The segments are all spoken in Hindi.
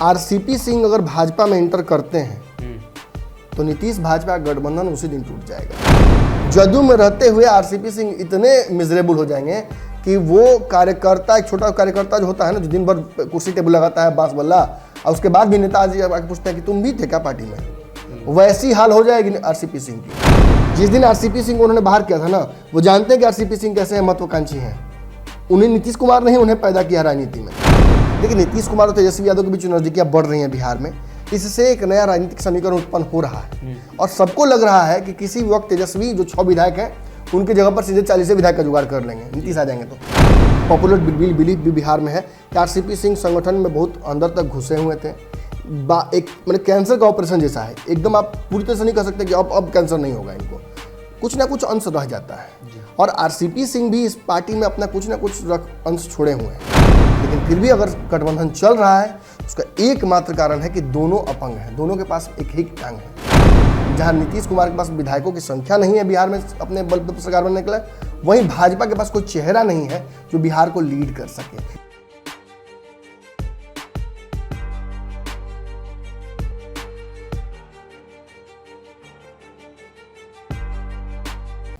आरसीपी सिंह अगर भाजपा में एंटर करते हैं तो नीतीश भाजपा गठबंधन उसी दिन टूट जाएगा। जदयू में रहते हुए आरसीपी सिंह इतने मिजरेबल हो जाएंगे कि वो कार्यकर्ता, एक छोटा कार्यकर्ता जो होता है ना, जो दिन भर कुर्सी टेबल लगाता है बांस बल्ला, और उसके बाद भी नेताजी आके पूछते हैं कि तुम भी थे क्या पार्टी में, वैसी हाल हो जाएगी आरसीपी सिंह की। जिस दिन आरसीपी सिंह को उन्होंने बाहर किया था ना, वो जानते हैं कि आरसीपी सिंह कैसे हैं, महत्वाकांक्षी हैं। उन्हें नीतीश कुमार ने ही उन्हें पैदा किया राजनीति में। लेकिन नीतीश कुमार और तेजस्वी यादव के बीच नजदीकियां बढ़ रही हैं बिहार में, इससे एक नया राजनीतिक समीकरण उत्पन्न हो रहा है और सबको लग रहा है कि किसी वक्त तेजस्वी जो 6 विधायक हैं उनकी जगह पर सीधे 40 विधायक का जुगाड़ कर लेंगे, नीतीश आ जाएंगे। तो पॉपुलर बिलीफ भी बिहार में है कि आरसीपी सिंह संगठन में बहुत अंदर तक घुसे हुए थे। एक मतलब कैंसर का ऑपरेशन जैसा है, एकदम आप पूरी तरह से नहीं कह सकते कि अब कैंसर नहीं होगा, इनको कुछ ना कुछ अंश रह जाता है। और आरसीपी सिंह भी इस पार्टी में अपना कुछ ना कुछ अंश छोड़े हुए हैं, लेकिन फिर भी अगर गठबंधन चल रहा है उसका एकमात्र कारण है कि दोनों अपंग हैं, दोनों के पास एक ही टांग है। जहां नीतीश कुमार के पास विधायकों की संख्या नहीं है बिहार में अपने बल पर सरकार बनने के लिए, वहीं भाजपा के पास कोई चेहरा नहीं है जो बिहार को लीड कर सके।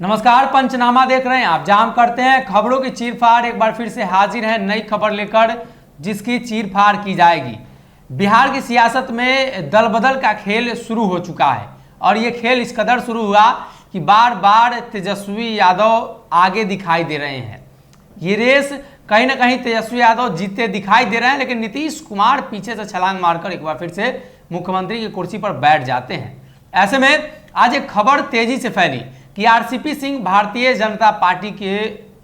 नमस्कार, पंचनामा देख रहे हैं आप, जाम करते हैं खबरों की चीरफाड़। एक बार फिर से हाजिर है नई खबर लेकर जिसकी चीरफाड़ की जाएगी। बिहार की सियासत में दल बदल का खेल शुरू हो चुका है और ये खेल इस कदर शुरू हुआ कि बार बार तेजस्वी यादव आगे दिखाई दे रहे हैं। ये रेस कहीं ना कहीं तेजस्वी यादव जीतते दिखाई दे रहे हैं, लेकिन नीतीश कुमार पीछे से छलांग मारकर एक बार फिर से मुख्यमंत्री की कुर्सी पर बैठ जाते हैं। ऐसे में आज एक खबर तेजी से फैली कि आरसीपी सिंह भारतीय जनता पार्टी के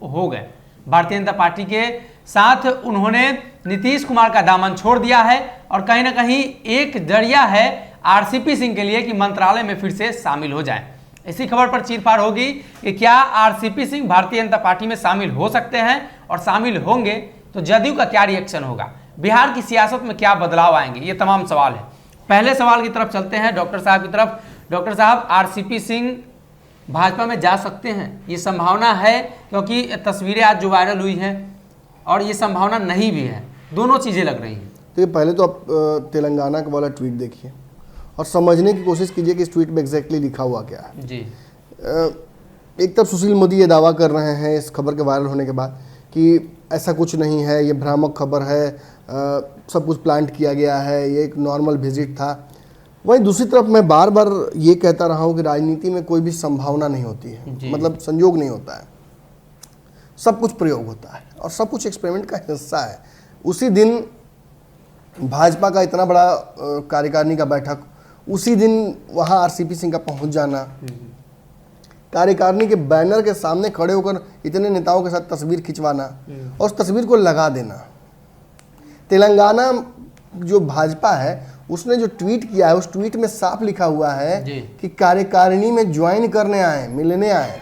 हो गए। भारतीय जनता पार्टी के साथ उन्होंने नीतीश कुमार का दामन छोड़ दिया है और कहीं ना कहीं एक जरिया है आरसीपी सिंह के लिए कि मंत्रालय में फिर से शामिल हो जाएं। इसी खबर पर चीरफाड़ होगी कि क्या आरसीपी सिंह भारतीय जनता पार्टी में शामिल हो सकते हैं, और शामिल होंगे तो जदयू का क्या रिएक्शन होगा, बिहार की सियासत में क्या बदलाव आएंगे, ये तमाम सवाल है। पहले सवाल की तरफ चलते हैं, डॉक्टर साहब की तरफ। डॉक्टर साहब, आरसीपी सिंह भाजपा में जा सकते हैं, ये संभावना है? क्योंकि तस्वीरें आज जो वायरल हुई हैं और ये संभावना नहीं भी है, दोनों चीज़ें लग रही हैं। तो पहले तो आप तेलंगाना का वाला ट्वीट देखिए और समझने की कोशिश कीजिए कि इस ट्वीट में एग्जैक्टली लिखा हुआ क्या है। जी। एक तरफ सुशील मोदी ये दावा कर रहे हैं इस खबर के वायरल होने के बाद कि ऐसा कुछ नहीं है, ये भ्रामक खबर है, सब कुछ प्लांट किया गया है, ये एक नॉर्मल विजिट था। वहीं दूसरी तरफ मैं बार बार ये कहता रहा हूँ कि राजनीति में कोई भी संभावना नहीं होती है, मतलब संयोग नहीं होता है, सब कुछ प्रयोग होता है और सब कुछ एक्सपेरिमेंट का हिस्सा है। उसी दिन भाजपा का इतना बड़ा कार्यकारिणी का बैठक, उसी दिन वहाँ आरसीपी सिंह का पहुँच जाना, कार्यकारिणी के बैनर के सामने खड़े होकर इतने नेताओं के साथ तस्वीर खिंचवाना और उस तस्वीर को लगा देना। तेलंगाना जो भाजपा है उसने जो ट्वीट किया है उस ट्वीट में साफ लिखा हुआ है कि कार्यकारिणी में ज्वाइन करने आए, मिलने आए,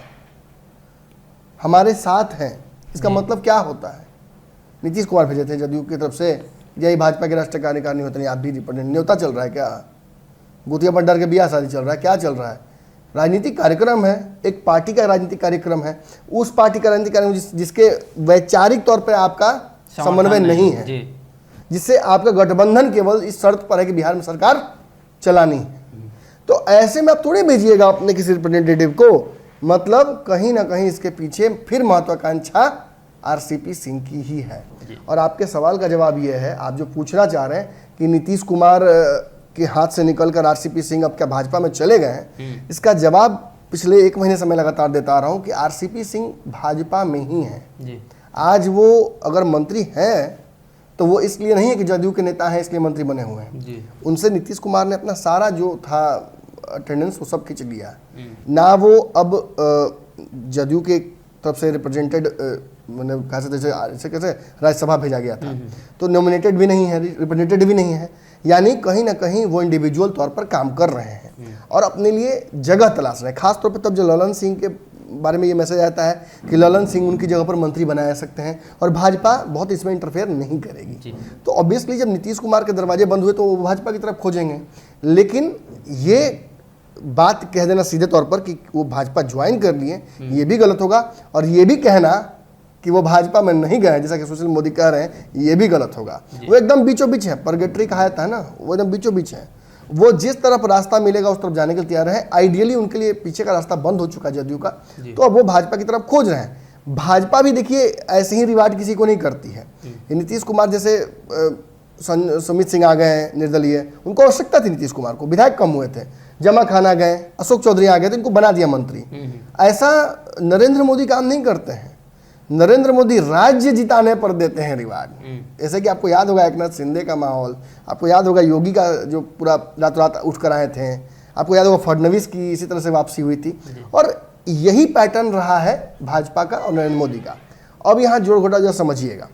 हमारे साथ हैं। इसका मतलब क्या होता है? नीतीश कुमार भेजे थे जदयू की तरफ से, यही भाजपा के राष्ट्रीय कार्यकारिणी होते नहीं, आप भी रिप्रेजेंट न्योता चल रहा है क्या? गुतिया बंडर के ब्याह शादी चल रहा है, क्या चल रहा है? राजनीतिक कार्यक्रम है, एक पार्टी का राजनीतिक कार्यक्रम है, उस पार्टी का राजनीतिक कार्यक्रम जिसके वैचारिक तौर पर आपका समन्वय नहीं है, जिससे आपका गठबंधन केवल इस शर्त पर है कि बिहार में सरकार चलानी है। तो ऐसे में आप थोड़ी भेजिएगा अपने किसी रिप्रेजेंटेटिव को, मतलब कहीं ना कहीं इसके पीछे फिर महत्वाकांक्षा आरसीपी सिंह की ही है। और आपके सवाल का जवाब ये है, आप जो पूछना चाह रहे हैं कि नीतीश कुमार के हाथ से निकलकर आरसीपी सिंह अब क्या भाजपा में चले गए हैं, इसका जवाब पिछले 1 महीने से मैं लगातार देता आ रहा हूँ कि आरसीपी सिंह भाजपा में ही है। आज वो अगर मंत्री हैं तो वो इसलिए नहीं है कि जदयू के नेता हैं इसलिए मंत्री बने हुए हैं। उनसे नीतीश कुमार ने अपना सारा जो था अटेंडेंस वो सब खींच लिया। ना वो अब जदयू के तरफ से रिप्रेजेंटेड मैंने कैसे राज्यसभा भेजा गया था, तो नॉमिनेटेड भी नहीं है, रिप्रेजेंटेड भी नहीं है, यानी कहीं ना कहीं वो इंडिविजुअल तौर पर काम कर रहे हैं और अपने लिए जगह तलाश रहे हैं। खासतौर पर तब जो ललन सिंह के बारे में ये मैसेज आता है कि ललन सिंह उनकी जगह पर मंत्री बनाया सकते हैं और भाजपा बहुत इसमें इंटरफेयर नहीं करेगी। तो ऑब्वियसली जब नीतीश कुमार के दरवाजे बंद हुए तो वो भाजपा की तरफ खोजेंगे, लेकिन ये बात कह देना सीधे तौर पर कि वो भाजपा ज्वाइन कर लिए ये भी गलत होगा, और ये भी कहना कि वो भाजपा में नहीं गए, जैसा कि सुशील मोदी कह रहे हैं, ये भी गलत होगा। वो एकदम बीचों बीच है, परगेटरी कहा जाता है ना, वो एकदम बीचों बीच है। वो जिस तरफ रास्ता मिलेगा उस तरफ जाने के लिए तैयार है। आइडियली उनके लिए पीछे का रास्ता बंद हो चुका है जदयू का, तो अब वो भाजपा की तरफ खोज रहे हैं। भाजपा भी देखिए ऐसे ही रिवार्ड किसी को नहीं करती है। नीतीश कुमार जैसे सुमित सिंह आ गए निर्दलीय, उनको आवश्यकता थी नीतीश कुमार को, विधायक कम हुए थे, जमा खान आ गए, अशोक चौधरी आ गए, तो इनको बना दिया मंत्री। ऐसा नरेंद्र मोदी काम नहीं करते हैं। नरेंद्र मोदी राज्य जिताने पर देते हैं रिवार्ड। जैसे कि आपको याद होगा एकनाथ शिंदे का माहौल, आपको याद होगा योगी का जो पूरा रात रात उठ कर आए थे, आपको याद होगा फडणवीस की इसी तरह से वापसी हुई थी। और यही पैटर्न रहा है भाजपा का और नरेंद्र मोदी का। अब यहाँ जोड़ घटा जो समझिएगा,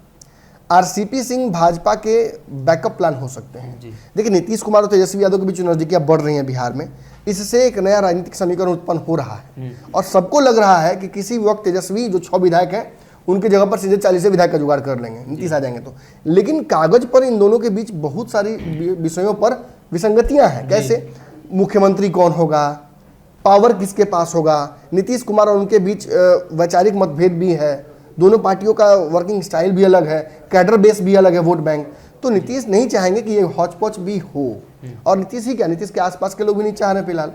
आरसीपी सिंह भाजपा के बैकअप प्लान हो सकते हैं। देखिए नीतीश कुमार और तेजस्वी यादव के बीच नजदीकियां बढ़ रही हैं बिहार में, इससे एक नया राजनीतिक समीकरण उत्पन्न हो रहा है और सबको लग रहा है कि किसी वक्त तेजस्वी जो 6 विधायक हैं उनकी जगह पर सीधे 40 विधायक का जुगाड़ कर लेंगे, नीतीश आ जाएंगे तो। लेकिन कागज पर इन दोनों के बीच बहुत सारी विषयों पर विसंगतियां हैं। कैसे? मुख्यमंत्री कौन होगा, पावर किसके पास होगा, नीतीश कुमार और उनके बीच वैचारिक मतभेद भी है, दोनों पार्टियों का वर्किंग स्टाइल भी अलग है, कैडर बेस भी अलग है, वोट बैंक। तो नीतीश नहीं चाहेंगे कि ये हौच पौच भी हो, और नीतीश ही क्या, नीतीश के आसपास के लोग भी नहीं चाह रहे फिलहाल।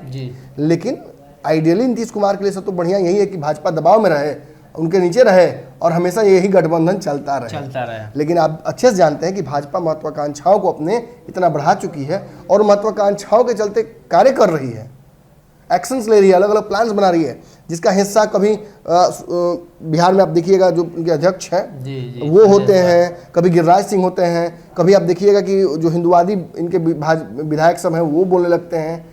लेकिन आइडियली नीतीश कुमार के लिए सब तो बढ़िया यही है कि भाजपा दबाव में रहे, उनके नीचे रहे और हमेशा यही गठबंधन चलता रहे। लेकिन आप अच्छे से जानते हैं कि भाजपा महत्वाकांक्षाओं को अपने इतना बढ़ा चुकी है और महत्वाकांक्षाओं के चलते कार्य कर रही है, एक्शंस ले रही है, अलग अलग प्लान्स बना रही है, जिसका हिस्सा कभी बिहार में आप देखिएगा जो उनके अध्यक्ष हैं वो होते हैं, कभी गिरिराज सिंह होते हैं, कभी आप देखिएगा कि जो हिंदुवादी इनके विधायक सब हैं वो बोलने लगते हैं।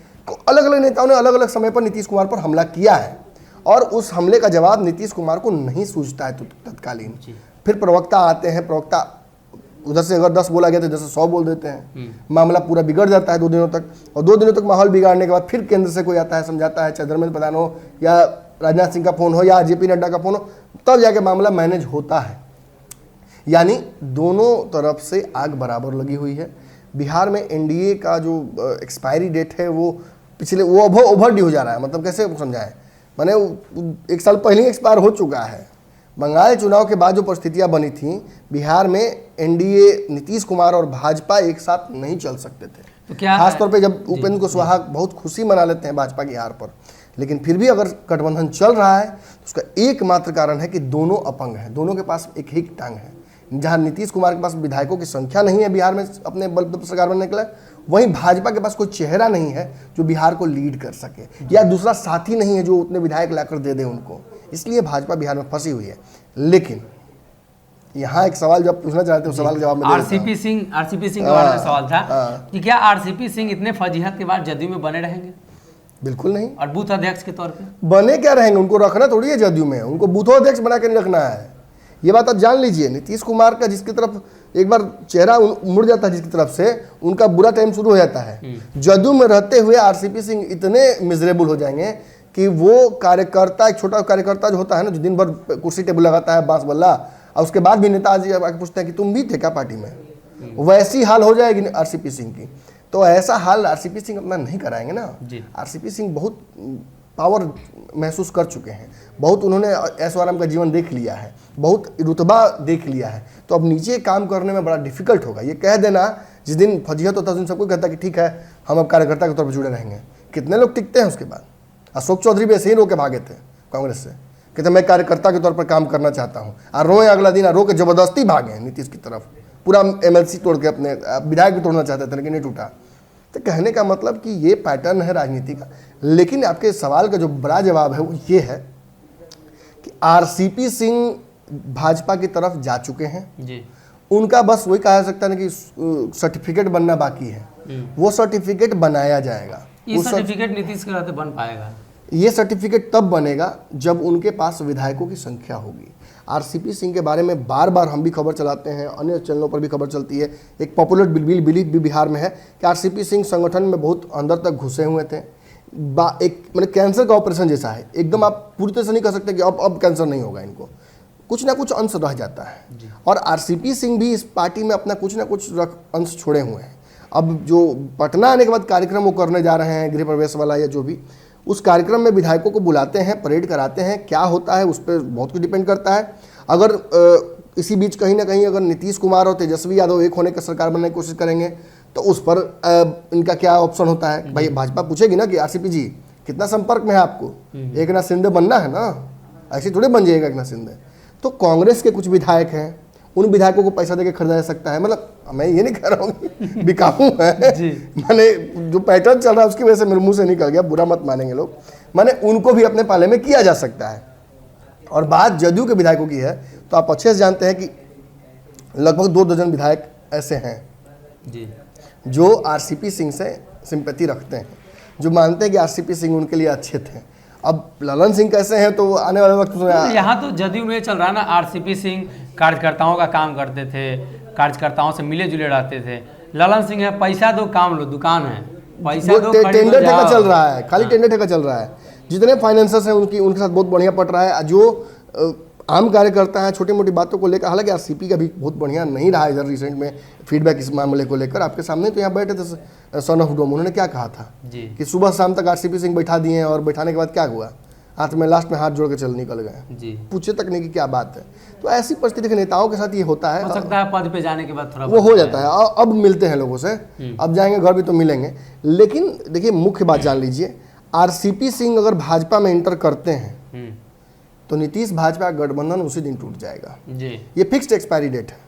अलग अलग नेताओं ने अलग अलग समय पर नीतीश कुमार पर हमला किया है और उस हमले का जवाब नीतीश कुमार को नहीं सूझता है तत्कालीन। फिर प्रवक्ता आते हैं, प्रवक्ता उधर से अगर 10 बोला गया तो इधर से 100 बोल देते हैं, मामला पूरा बिगड़ जाता है 2 दिनों तक। और 2 दिनों तक माहौल बिगाड़ने के बाद फिर केंद्र से कोई आता है, समझाता है, चाहे धर्मेंद्र प्रधान हो या राजनाथ सिंह का फोन हो या जेपी नड्डा का फोन हो, तब जाके मामला मैनेज होता है। यानी दोनों तरफ से आग बराबर लगी हुई है। बिहार में एनडीए का जो एक्सपायरी डेट है वो पिछले वो ओवर ड्यू हो जा रहा है। मतलब कैसे समझाएं, मैंने 1 साल पहले एक्सपायर हो चुका है। बंगाल चुनाव के बाद जो परिस्थितियां बनी थी, बिहार में एनडीए, नीतीश कुमार और भाजपा एक साथ नहीं चल सकते थे। तो क्या खासतौर पे जब उपेंद्र कुशवाहा बहुत खुशी मना लेते हैं भाजपा की हार पर, लेकिन फिर भी अगर गठबंधन चल रहा है तो उसका एकमात्र कारण है कि दोनों अपंग हैं, दोनों के पास एक ही टांग है। जहां नीतीश कुमार के पास विधायकों की संख्या नहीं है बिहार में अपने बल पर सरकार बनने के लिए, वहीं भाजपा के पास कोई चेहरा नहीं है जो बिहार को लीड कर सके, या दूसरा साथी नहीं है जो उतने विधायक लाकर दे दे उनको। इसलिए भाजपा बिहार में फंसी हुई है। लेकिन यहाँ एक सवाल जब पूछना चाहते हो, सवाल का जवाब में आरसीपी सिंह के बारे में सवाल था कि क्या आरसीपी सिंह इतने फजीहत के बाद जदयू में बने रहेंगे? बिल्कुल नहीं। और बूथ अध्यक्ष के तौर पे बने क्या रहेंगे? उनको रखना थोड़ी है जदयू में, उनको बूथो अध्यक्ष बना के नहीं रखना है। ये बात आप जान लीजिए। नीतीश कुमार का जिसकी तरफ एक बार चेहरा मुड़ जाता है, जिसकी तरफ से उनका बुरा टाइम शुरू हो जाता है, जदयू में रहते हुए आरसीपी सिंह इतने मिजरेबल हो जाएंगे कि वो कार्यकर्ता, एक छोटा कार्यकर्ता जो होता है ना, जो दिन भर कुर्सी टेबल लगाता है, बांस बल्ला, और उसके बाद भी नेताजी आके पूछते हैं कि तुम भी थे क्या पार्टी में, वैसी हाल हो जाएगी आरसीपी सिंह की। तो ऐसा हाल आरसीपी सिंह अपना नहीं कराएंगे ना। आरसीपी सिंह बहुत पावर महसूस कर चुके हैं, बहुत उन्होंने ऐशो आराम का जीवन देख लिया है, बहुत रुतबा देख लिया है। तो अब नीचे काम करने में बड़ा डिफिकल्ट होगा। ये कह देना जिस दिन फजीहत होता है उस दिन सबको कहता कि ठीक है हम अब कार्यकर्ता के तौर पर जुड़े रहेंगे। कितने लोग टिकते हैं उसके बाद? अशोक चौधरी भी ऐसे ही रो के भागे थे कांग्रेस से, कहते मैं कार्यकर्ता के तौर पर काम करना चाहता हूँ, और रोए अगला दिन, रो के जबरदस्ती भागे नीतीश की तरफ, पूरा एमएलसी तोड़ के अपने विधायक भी तोड़ना चाहते थे लेकिन नहीं टूटा। तो कहने का मतलब कि ये पैटर्न है राजनीति का। लेकिन आपके सवाल का जो बड़ा जवाब है वो ये है कि आरसीपी सिंह भाजपा की तरफ जा चुके हैं जी। उनका बस वही कहा जा सकता है ना कि सर्टिफिकेट बनना बाकी है, वो सर्टिफिकेट बनाया जाएगा। ये सर्टिफिकेट नीतीश के रहते बन पाएगा? ये सर्टिफिकेट तब बनेगा जब उनके पास विधायकों की संख्या होगी। आरसीपी सिंह के बारे में बार बार हम भी खबर चलाते हैं, अन्य चैनलों पर भी खबर चलती है। एक पॉपुलर बिलीफ भी बिहार में है कि आरसीपी सिंह संगठन में बहुत अंदर तक घुसे हुए थे। एक मतलब कैंसर का ऑपरेशन जैसा है, एकदम आप पूरी तरह से नहीं कह सकते कि अब कैंसर नहीं होगा इनको, कुछ ना कुछ अंश रह जाता है। और आरसीपी सिंह भी इस पार्टी में अपना कुछ ना कुछ अंश छोड़े हुए हैं। अब जो पटना आने के बाद कार्यक्रम वो करने जा रहे हैं, गृह प्रवेश वाला या जो भी, उस कार्यक्रम में विधायकों को बुलाते हैं, परेड कराते हैं, क्या होता है उस पर बहुत कुछ डिपेंड करता है। अगर इसी बीच कहीं ना कहीं अगर नीतीश कुमार और तेजस्वी यादव एक होने का सरकार बनने की कोशिश करेंगे तो उस पर इनका क्या ऑप्शन होता है? भाई भाजपा पूछेगी ना कि आरसीपी जी कितना संपर्क में है आपको, एक ना शिंदे बनना है ना, ऐसे थोड़े बन जाएगा एक ना शिंदे। तो कांग्रेस के कुछ विधायक हैं, उन विधायकों को पैसा देके खरीदा जा सकता है। मतलब मैं ये नहीं कह रहा हूँ कि बिकाऊ है, मैंने जो पैटर्न चल रहा है उसकी वजह से मेरे मुंह से निकल गया, बुरा मत मानेंगे लोग। मैंने उनको भी अपने पाले में किया जा सकता है। और बात जदयू के विधायकों की है तो आप अच्छे से जानते हैं कि लगभग 2 दर्जन विधायक ऐसे हैं जी जो आरसीपी सिंह से सिंपैथी रखते हैं, जो मानते हैं कि आरसीपी सिंह उनके लिए अच्छे थे। अब ललन सिंह कैसे हैं तो आने वाले वक्त में यहाँ तो जदयू में चल रहा है ना, आरसीपी सिंह कार्यकर्ताओं का काम करते थे, कार्यकर्ताओं से मिले जुले रहते थे। ललन सिंह है पैसा दो काम लो, दुकान है, पैसा दो टेंडर ठेका चल रहा है, खाली टेंडर ठेका चल रहा है। जितने फाइनेंसर्स हैं उनके साथ बहुत बढ़िया पट रहा है। जो आम कार्यकर्ता है छोटी मोटी बातों को लेकर, हालांकि आरसीपी का भी बहुत बढ़िया नहीं रहा इधर रिसेंट में फीडबैक इस मामले को लेकर। आपके सामने तो यहाँ बैठे थे सन ऑफ डोम, उन्होंने क्या कहा था जी कि सुबह शाम तक आरसीपी सिंह बैठा दिए और बैठाने के बाद क्या हुआ, हाथ में लास्ट में हाथ जोड़ के चल निकल गए जी, पूछे तक नहीं कि क्या बात है। तो ऐसी परिस्थिति के नेताओं के साथ ये होता है। हो सकता है पद पे जाने के बाद थोड़ा वो हो जाता है। अब मिलते हैं लोगों से, अब जाएंगे घर भी तो मिलेंगे। लेकिन देखिए मुख्य बात जान लीजिए, आरसीपी सिंह अगर भाजपा में इंटर करते हैं तो नीतीश भाजपा गठबंधन उसी दिन टूट जाएगा जी, ये फिक्स्ड एक्सपायरी डेट है।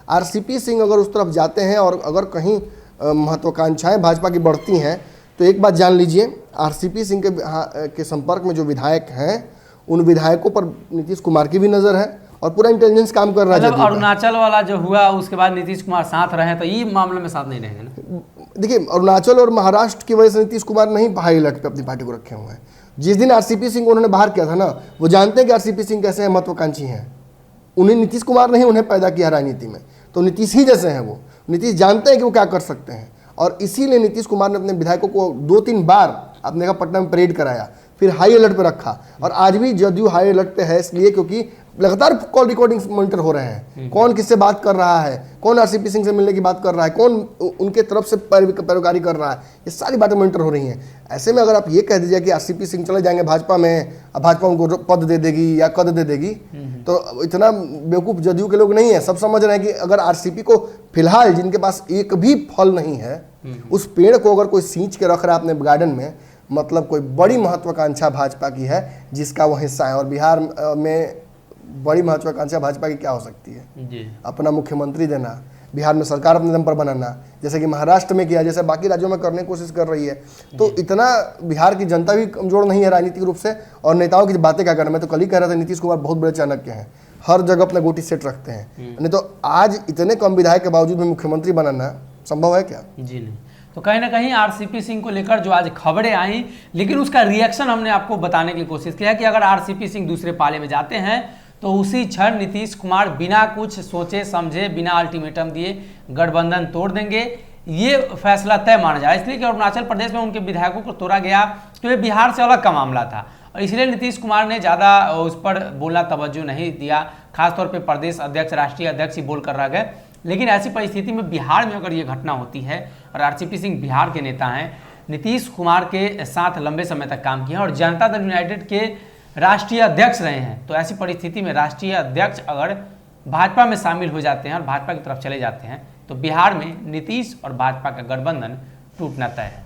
आरसीपी सिंह अगर उस तरफ जाते हैं और अगर कहीं महत्वाकांक्षाएं भाजपा की बढ़ती हैं तो एक बात जान लीजिए, आरसीपी सिंह के संपर्क में जो विधायक हैं उन विधायकों पर नीतीश कुमार की भी नज़र है और पूरा इंटेलिजेंस काम कर रहा है। मतलब अरुणाचल वाला जो हुआ उसके बाद नीतीश कुमार साथ रहे तो ये मामले में साथ नहीं रहेंगे ना। देखिए अरुणाचल और महाराष्ट्र की वजह से नीतीश कुमार नहीं हाई अलर्ट पे अपनी पार्टी को रखे हुए हैं। जिस दिन आरसीपी सिंह को उन्होंने बाहर किया था ना, वो जानते हैं कि आरसीपी सिंह कैसे हैं, महत्वाकांक्षी हैं। उन्हें नीतीश कुमार नहीं उन्हें पैदा किया राजनीति में, तो नीतीश ही जैसे हैं वो। नीतीश जानते हैं कि वो क्या कर सकते हैं और इसीलिए नीतीश कुमार ने अपने विधायकों को 2-3 बार आपने कहा पटना में परेड कराया, फिर हाई अलर्ट पे रखा। और आज भी जदयू हाई अलर्ट पे है इसलिए क्योंकि लगातार कॉल रिकॉर्डिंग्स मॉनिटर हो रहे हैं, कौन किससे बात कर रहा है, कौन आरसीपी सिंह से मिलने की बात कर रहा है, कौन उनके तरफ से पैरोकारी कर रहा है, ये सारी बातें मॉनिटर हो रही हैं। ऐसे में अगर आप ये कह दीजिए कि आरसीपी सिंह चले जाएंगे भाजपा में, अब भाजपा उनको पद दे देगी या कद दे देगी, तो इतना बेवकूफ़ जदयू के लोग नहीं है। सब समझ रहे हैं कि अगर आरसीपी को फिलहाल जिनके पास एक भी फल नहीं है, उस पेड़ को अगर कोई सींच के रख रहा है अपने गार्डन में, मतलब कोई बड़ी महत्वाकांक्षा भाजपा की है जिसका वो हिस्सा है। और बिहार में बड़ी महत्वाकांक्षा भाजपा की क्या हो सकती है जी, अपना मुख्यमंत्री देना, बिहार में सरकार अपने दम पर बनाना, जैसे कि महाराष्ट्र में किया, जैसे बाकी राज्यों में करने की कोशिश कर रही है। तो इतना बिहार की जनता भी कमजोर नहीं है राजनीतिक रूप से। और नेताओं की बातें क्या करना, मैं तो कल ही कह रहा था नीतीश कुमार बहुत बड़े चाणक्य हैं, हर जगह अपना गोटी सेट रखते हैं। नहीं तो आज इतने कम विधायक के बावजूद भी मुख्यमंत्री बनाना संभव है क्या? जी नहीं। तो कहीं ना कहीं आरसीपी सिंह को लेकर जो आज खबरें आई, लेकिन उसका रिएक्शन हमने आपको बताने की कोशिश किया कि अगर आरसीपी सिंह दूसरे पाले में जाते हैं तो उसी क्षण नीतीश कुमार बिना कुछ सोचे समझे, बिना अल्टीमेटम दिए गठबंधन तोड़ देंगे। ये फैसला तय माना जाए, इसलिए कि अरुणाचल प्रदेश में उनके विधायकों को तोड़ा गया तो ये बिहार से अलग का मामला था और इसलिए नीतीश कुमार ने ज़्यादा उस पर बोलना तवज्जो नहीं दिया। खासतौर पर प्रदेश अध्यक्ष, राष्ट्रीय अध्यक्ष ही बोल कर रह गए। लेकिन ऐसी परिस्थिति में बिहार में अगर ये घटना होती है और आरसीपी सिंह बिहार के नेता हैं, नीतीश कुमार के साथ लंबे समय तक काम किया और जनता दल यूनाइटेड के राष्ट्रीय अध्यक्ष रहे हैं, तो ऐसी परिस्थिति में राष्ट्रीय अध्यक्ष अगर भाजपा में शामिल हो जाते हैं और भाजपा की तरफ चले जाते हैं तो बिहार में नीतीश और भाजपा का गठबंधन टूटना तय है।